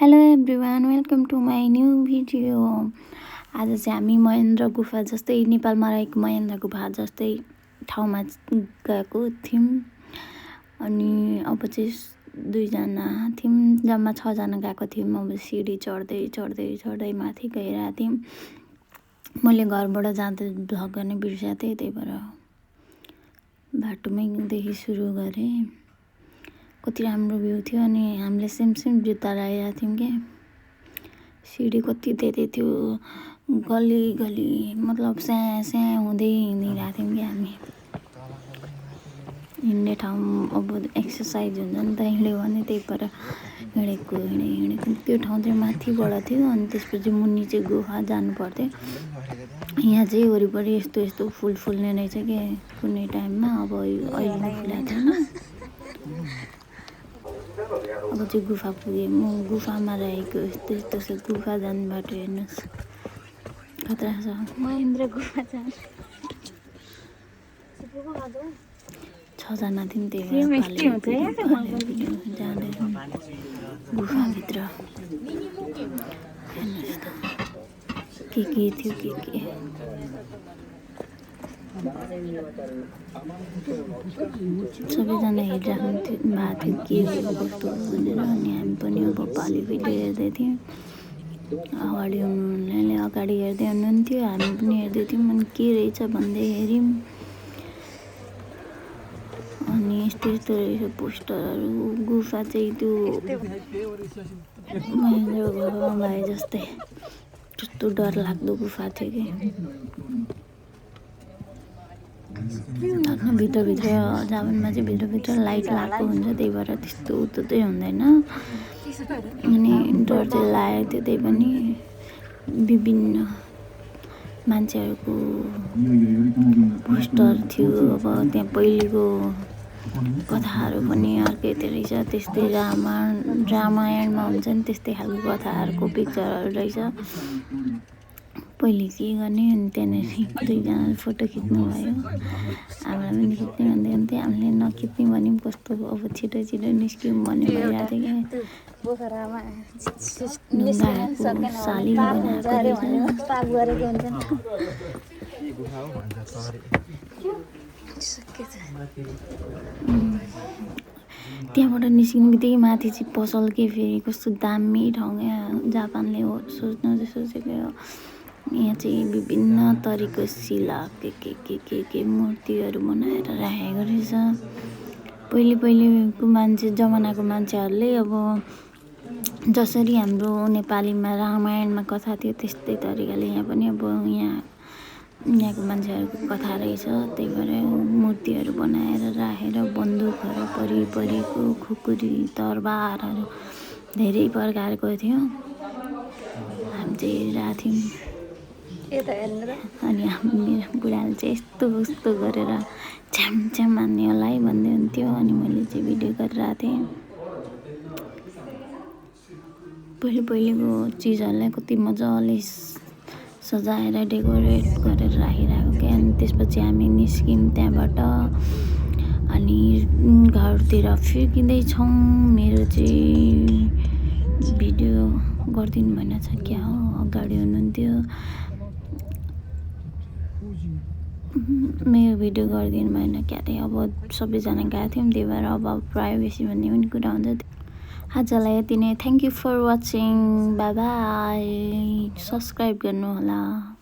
Hello everyone, welcome to my new video. आज चाहिँ हामी महेन्द्र गुफा जस्तै नेपालमा रहेको महेन्द्र गुफा जस्तै ठाउँमा गएको थियौँ। अनि अब चाहिँ दुईजना थियौँ, जम्मा 6 जना गएको थियौँ। अब सिडी चढ्दै चढ्दै चढ्दै माथि गइरहेको थियौँ। मैले घरबाट जाँदा भ्लग गर्ने बिर्सेको थिएँ, त्यही भएर बाटोमैदेखि सुरु गरेँ। कति राम्रो भ्यू थियो। अनि हामीले सेम जुत्ता लगाइरहेको थियौँ क्या। सिडी कति धेरै थियो, गली गली मतलब स्याँ हुँदै हिँडिरहेको थियौँ क्या हामी। हिँड्ने ठाउँ अब एक्सर्साइज हुन्छ नि त, हिँड्यो भने, त्यही भएर हिँडेको त्यो ठाउँ चाहिँ माथिबाट थियो। अनि त्यसपछि मुनि चाहिँ गुफा जानु पर्थ्यो। यहाँ चाहिँ वरिपरि यस्तो फुल फुल्ने रहेछ क्या कुनै टाइममा। अब अहिले फुलेको थिएन। अब चाहिँ गुफा पुगेँ, म गुफामा रहेको। यस्तो छ गुफा जाने बाटो, हेर्नुहोस् खतरा छ। महेन्द्र गुफा जाने 6 जना थियौँ, त्यही भएर जाँदैछौँ गुफाभित्र। हेर्नुहोस् त के थियो के सबैजना हेरिराख्नु भएको थियो के कस्तो भनेर। अनि हामी पनि अब पाली भिडियो हेर्दै थियौँ। अगाडि हुनुहुनेले अगाडि हेर्दै हुनुहुन्थ्यो, हामी पनि हेर्दै थियौँ। अनि के रहेछ भन्दै हेऱ्यौँ। अनि यस्तो रहेछ पोस्टरहरू। गुफा चाहिँ त्यो महेन्द्र गुफामा भए जस्तै त्यस्तो डरलाग्दो गुफा थियो कि। भित्रभित्र जापानमा चाहिँ भित्रभित्र लाइट लगाएको हुन्छ, त्यही भएर त्यस्तो उतो चाहिँ हुँदैन। अनि डर चाहिँ लागेको थियो। त्यही पनि विभिन्न मान्छेहरूको पोस्टर थियो। अब त्यहाँ पहिलेको कथाहरू पनि अर्कै थियो रहेछ। त्यस्तै रामायणमा हुन्छ नि त्यस्तै खालको कथाहरूको पिक्चरहरू रहेछ। पहिले के गर्ने। अनि त्यहाँनिर दुईजनाले फोटो खिच्नु भयो। हामीलाई पनि खिच्ने भन्दै हुन्थ्यो, हामीले नखिच्ने भन्यौँ। कस्तो अब छिटो निस्क्यौँ भन्ने भइरहेको थियो क्या। साली त्यहाँबाट निस्किनु बित्तिकै माथि चाहिँ पसल के फेरि कस्तो दामी ठाउँ क्या। जापानले हो सोच्नु चाहिँ सोचेको हो। यहाँ चाहिँ विभिन्न तरिको शिला के मूर्तिहरू बनाएर राखेको रहेछ। पहिलेको जमानाको मान्छेहरूले अब जसरी हाम्रो नेपालीमा रामायणमा कथा थियो त्यस्तै तरिकाले यहाँ पनि अब यहाँको मान्छेहरूको कथा रहेछ। त्यही भएर मूर्तिहरू बनाएर राखेर बन्दुकहरू परिको खुकुरी तरबारहरू धेरै प्रकारको थियो। हामी चाहिँ हेरिरहेको थियौँ। अनि मेरो बुढाले चाहिँ यस्तो गरेर छ्याम मान्ने होला है भन्दै हुन्थ्यो। अनि मैले चाहिँ भिडियो गरिरहेको थिएँ। पहिलेको चिजहरूलाई कति मजाले सजाएर डेकोरेट गरेर राखिरहेको क्या। अनि त्यसपछि हामी निस्क्यौँ त्यहाँबाट। अनि घरतिर फर्किँदैछौँ। मेरो चाहिँ भिडियो गरिदिनु भएन छ क्या हो, अगाडि हुनुहुन्थ्यो। मेरो भिडियो गरिदिनु भएन क्या अरे। अब सबैजना गएको थियौँ, त्यही भएर अब प्राइभेसी भन्ने पनि कुरा हुन्छ। आजलाई यति नै। Thank you for watching. Bye bye. Subscribe गर्नु होला।